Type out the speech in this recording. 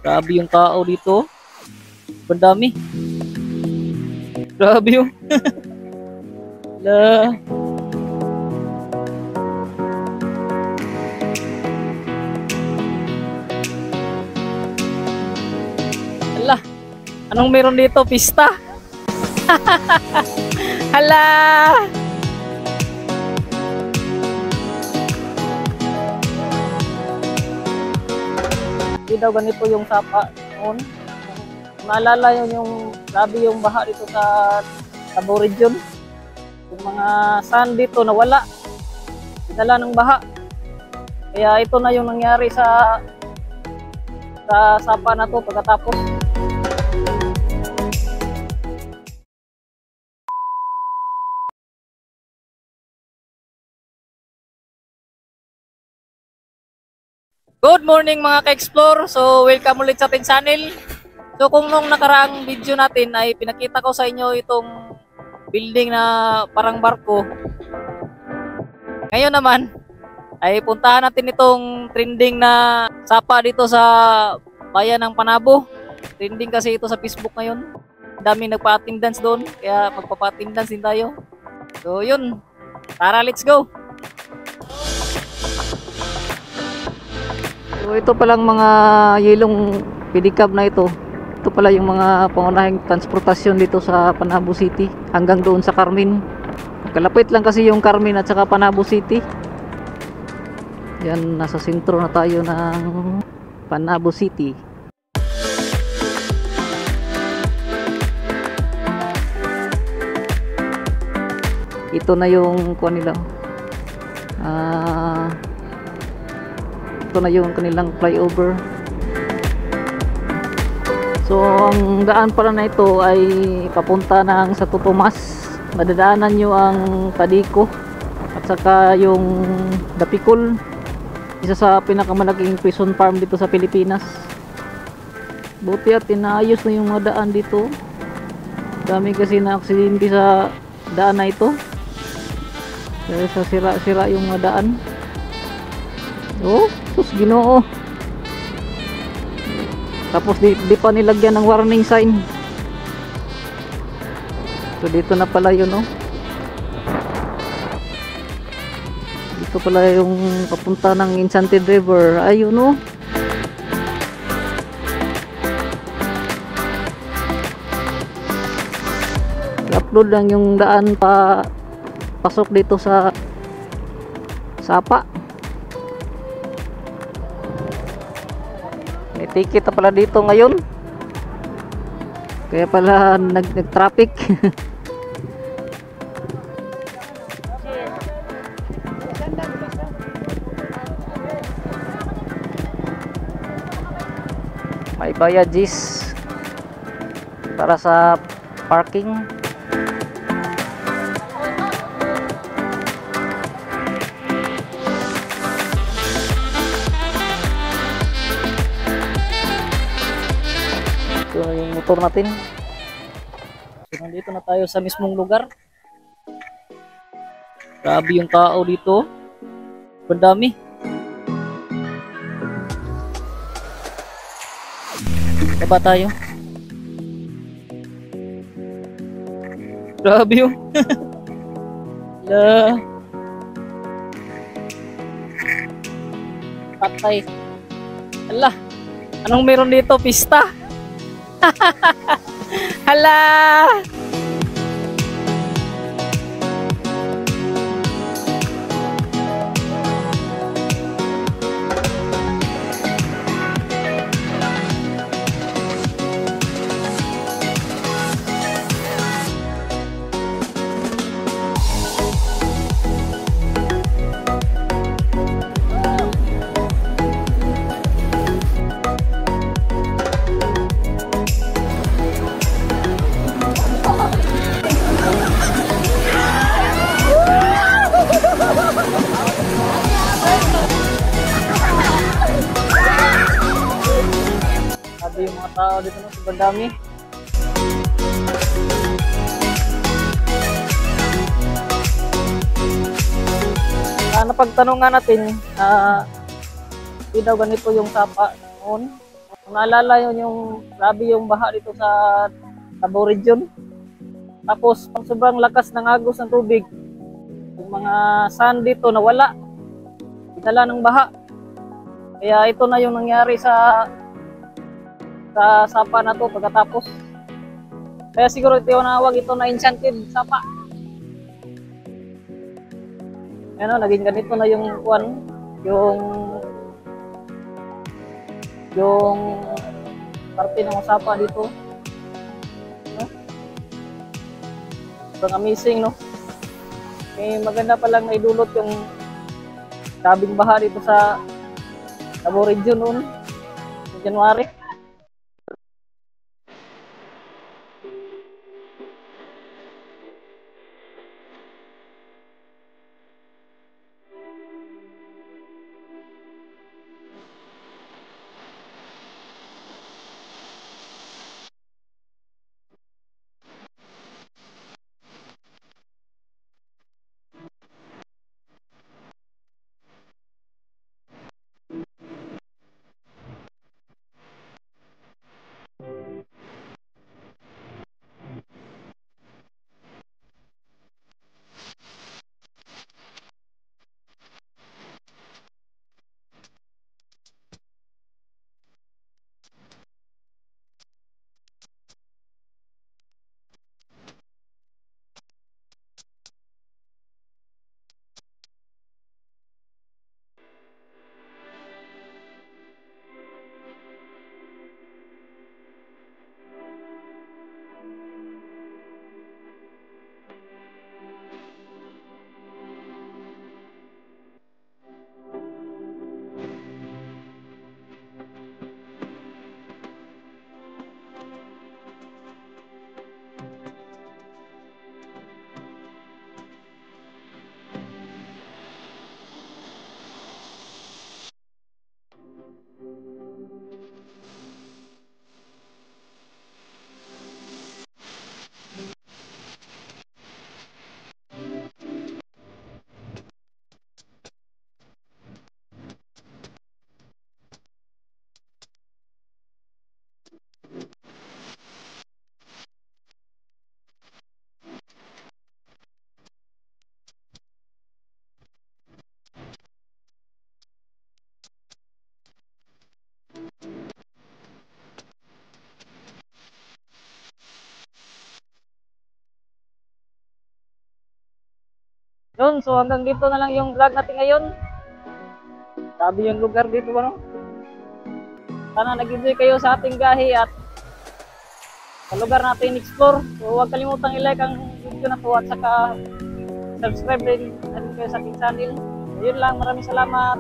Grabe yung tao dito. Ang dami. Grabe yung. La. Hala. Anong meron dito? Pista? Hala. Hindi daw ganito yung sapa noon. Naalala yun yung grabe yung baha dito sa Tabo region. Yung mga sand dito nawala. Dinala ng baha. Kaya ito na yung nangyari sa sapa na to pagkatapos. Good morning mga ka-explore. So welcome ulit sa ating channel. So kung nung nakaraang video natin ay pinakita ko sa inyo itong building na parang barko. Ngayon naman ay puntahan natin itong trending na sapa dito sa bayan ng Panabo. Trending kasi ito sa Facebook ngayon. Daming nagpa-attendance doon, kaya magpapa-attendance din tayo. So yun, tara let's go. So ito palang mga yelong pedicab na ito. Ito pala yung mga pangunahing transportasyon dito sa Panabo City hanggang doon sa Carmen. Kalapit lang kasi yung Carmen at saka Panabo City. Yan, nasa sentro na tayo ng Panabo City. Ito na yung kuha nila. Ito na yung kanilang flyover. So ang daan pala na ito ay papunta ng Santo Tomas. Madadaanan nyo ang Tadico at saka yung Dapicol, isa sa pinakamalaking prison farm dito sa Pilipinas. Buti at inaayos na yung mga daan dito. Dami kasi na aksidente sa daan na ito dahil sa sira-sira yung mga daan. Oh, sus Ginoo. Tapos di pa nilagyan ng warning sign. So dito na pala yun, oh. Dito pala yung papunta ng Enchanted River. Ayun, oh. I-upload lang yung daan pa pasok dito sa sapa. May ticket na pala dito ngayon. Kaya pala nag-traffic. May bayad G's para sa parking. Ito na yung motor natin. So nandito na tayo sa mismong lugar. Grabe yung tao dito. Ang dami. Baba tayo. Grabe yung. La. Patay. Hala. Anong meron dito? Pista? Hala. Yung mga tao dito na sobrang dami. Napagtanong nga natin, hindi daw ganito yung sapa noon. Kung naalala yun yung grabe yung baha dito sa Davao Region. Tapos pang sobrang lakas ng agos ng tubig, yung mga sand dito nawala, dinala ng baha. Kaya ito na yung nangyari sa sapa na to pagkatapos. Kaya siguro tinawag ito na enchanted sapa. Ano, naging ganito na yung yung parte ng sapa dito. No? Sobrang amazing, no? Eh, maganda palang naidulot yung sabing baha dito sa Davao Region noon, January. Yun, so hanggang dito na lang yung vlog natin ngayon. Sabi yung lugar dito, ano? Sana nag-enjoy kayo sa ating gahi at sa lugar natin explore. So huwag kalimutang i-like ang video na to at saka subscribe din kayo sa ating channel. So, yun lang, maraming salamat.